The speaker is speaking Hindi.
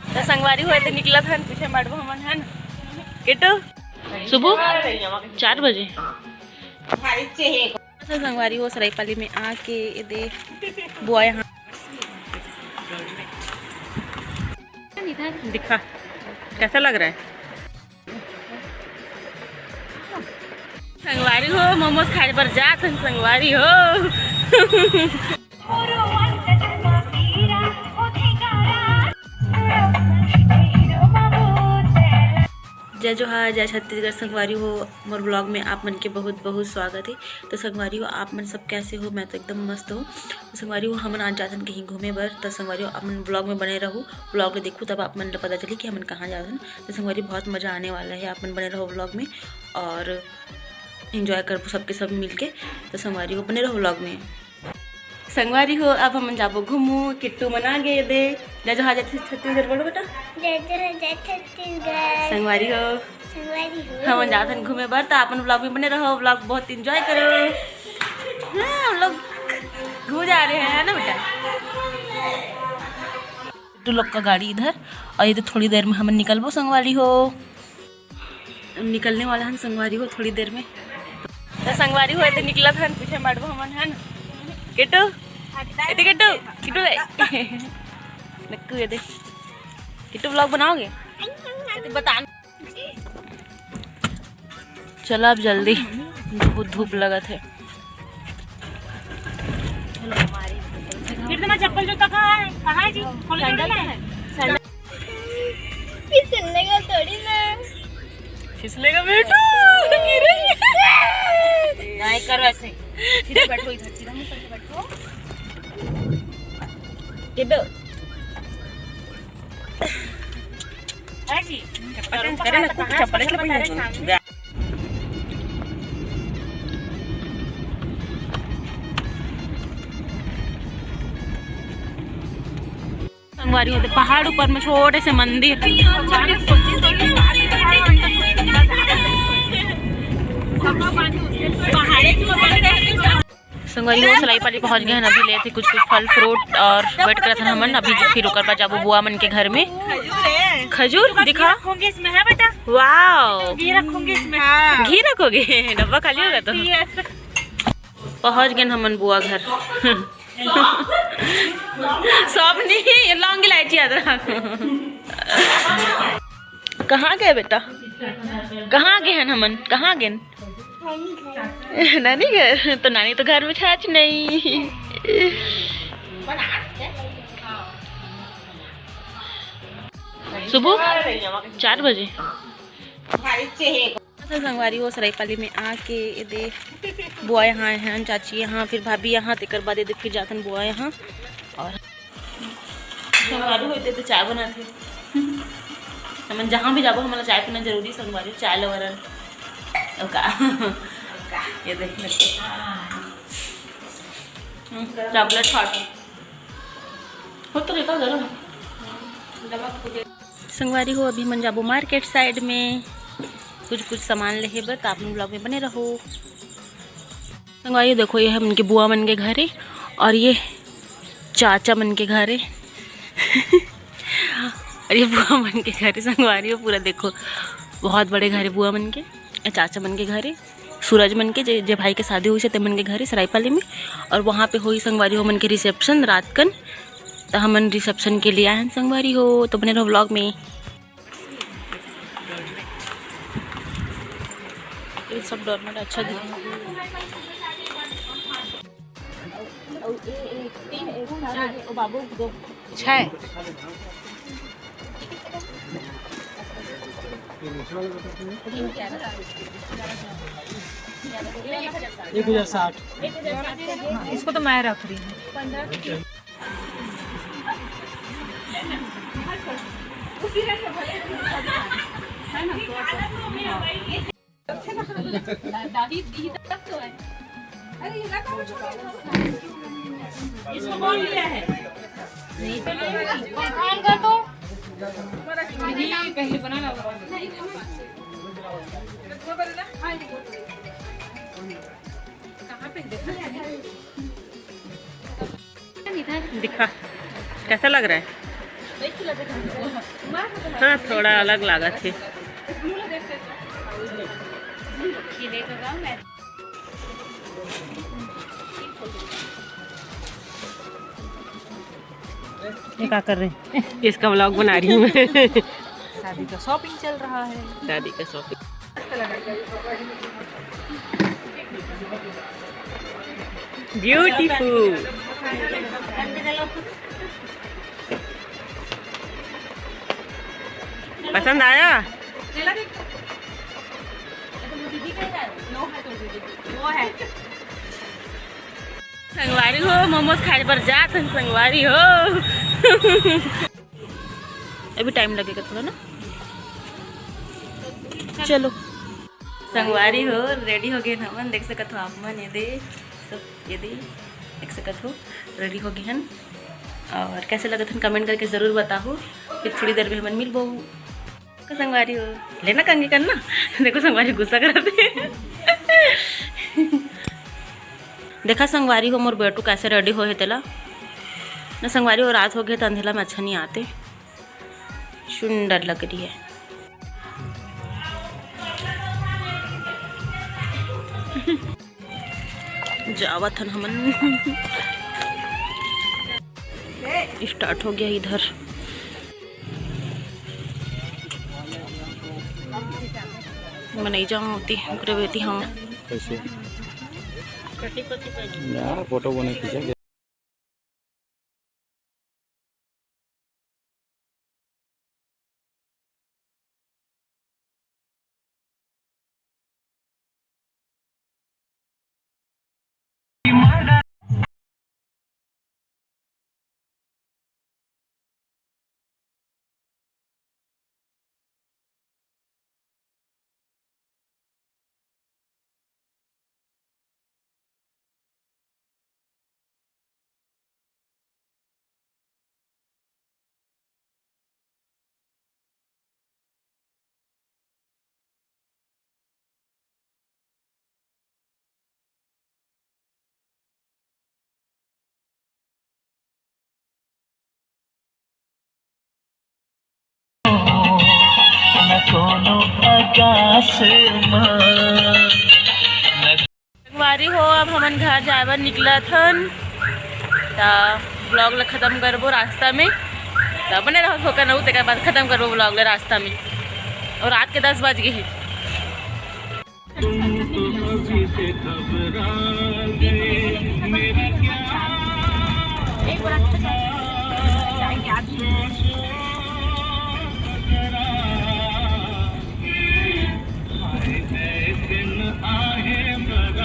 तो संगवारी हुए तो निकला था पीछे मडबो हमन है ना किटू सुबह 4 बजे तो संगवारी हो सरायपाली में आके दे बुआ यहाँ दिखा कैसा लग रहा है। संगवारी हो मोमोज खाने पर जात संगवारी हो जय जोहार जय छत्तीसगढ़। संगवारी हो मोर ब्लॉग में आप मन के बहुत बहुत स्वागत है। तो संगवारी हो आप मन सब कैसे हो? मैं तो एकदम मस्त हूँ। तो संगवारी हो हमन आज जाथन कहीं घूमे बर। तो संगवारी हो आप मन ब्लॉग में बने रहो, ब्लॉग ले देखो तब आप मन ल पता चली कि हमन कहाँ जाथन। तो संगवारी बहुत मज़ा आने वाला है, आप मन बने रहो ब्लॉग में और इन्जॉय करो सबके सब मिल के। तो संगवारी हो बने रहो ब्लॉग में। संगवारी हो अब हम जाबो घूमू किट्टू मना गे दे जय जोहार जय छत्तीसगढ़ बोलो बेटा। जय जोहार जय छत्तीसगढ़। संगवारी हो हम जाथन घूमे बर। तो अपन ब्लॉग में बने रहो, ब्लॉग बहुत एंजॉय करो। हाँ हम लोग घूम जा रहे हैं ना बेटा। किट्टू लोग का गाड़ी इधर और ये तो थोड़ी देर में हम निकलबो। संगवारी हो निकलने वाला है संगवारी हो थोड़ी देर में। तो संगवारी हो तो निकला था पीछे मडबो हमन है ना किट्टू किट्टू किट्टू नक्कू ये दे किट्टू ब्लॉग बनाओगे बता। चलो अब जल्दी बहुत धूप लगा थे। चप्पल जूता कहाँ है जी? सैंडल है फिसलेगा थोड़ी ना, फिसलेगा बेटा नहीं करो ऐसे। सीधा बैठो इधर, सीधा मुंह करके बैठो। किड्डू है जी चप्पल करे ना कुछ चप्पल के पहन लो। संगवारी होते पहाड़ ऊपर में छोटे से मंदिर। संगवारी हो सरायपाली पहुंच गए हैं। अभी ले थे कुछ फल फ्रूट और वेट कर रहे हमन। अभी फिर ओकर बाद जाबो बुआ मन के घर में। खजूर दिखा इसमें है बेटा। वाओ घी रखूंगी इसमें। घी रखोगे? डब्बा खाली होगा तो। पहुंच गए हमन बुआ घर। सब नहीं लौंग इलायची अदरक। कहाँ गए बेटा? कहाँ गए हैं हमन? कहाँ गए? नानी घर। तो नानी तो घर में छाछ नहीं। सुबह 4 बजे संगवारी हो सरायपाली में आके दे बुआ यहाँ हैं, चाची यहाँ, फिर भाभी यहाँ, तेकर बाद दे फिर जातन बुआ यहाँ। और संगवारी होते तो चाय बनाते हम जहाँ भी जाबो हमारा चाय पीना जरूरी। संगवारी चाय लवरन ये देख चॉकलेट खाट हो तो देखा गरम। संगवारी हो अभी मन जाबो मार्केट साइड में कुछ सामान ले बर। तो आप ब्लॉग में बने रहो। संगवारी देखो ये है उनके बुआ मन के घर है और ये चाचा मन के घर है और ये बुआ मन के घर है। संगवारी हो पूरा देखो बहुत बड़े घर है बुआ मन के, चाचा मन के घर है, सूरज मन के जे भाई के शादी हुई से ते मन के घर है सरायपाली में। और वहाँ पे हुई संगवारी हो मन के रिसेप्शन रात कन। तो हमन रिसेप्शन के लिए आए हैं संगवारी हो। तो बने रहो ब्लॉग में। ये सब डोरमेट अच्छा दिखा। बाबू 6 1060। इसको तो मैं रख रही हूँ। इसको कौन लिया है? नहीं तो पहले बना ला। कहाँ पे दिखा कैसा लग रहा है? हाँ थोड़ा अलग लागत है। ये क्या कर रहे हैं? इसका व्लॉग बना रही हूँ मैं। शादी का शॉपिंग चल रहा है। शादी का शॉपिंग। ब्यूटीफुल। पसंद आया? संगवारी हो मोमोज खाने पर जा संगवारी हो। अभी टाइम लगेगा थोड़ा ना। चलो संगवारी हो रेडी हो गए हमन, देख सकत हो आप मन ये दे सब, ये दे देख सकत हो रेडी हो गए हन। और कैसे लगत हन कमेंट करके ज़रूर बताओ। फिर थोड़ी देर में हमन मिलबो। संगवारी हो लेना कंगी करना। देखो संगवारी गुस्सा करते। देखा संगवारी हो मोर बेटू कैसे रेडी हो है तेला ना। संगवारी हो रात हो गए तो अंधेला में अच्छा नहीं आते, सुंदर लग रही है। जावत हन हमन। स्टार्ट हो गया इधर। मैं नहीं जाऊँ होती बेटी। हाँ कैसे यार फोटो बने खींचा। संगवारी हो अब हमन घर जाए बर निकला थन। ब्लॉग ला खत्म करबो रास्ता में। तो बने रहो होकर नऊ तक बाद खत्म करबो ब्लॉग ला रास्ता में। और रात के 10 बज गए हैं।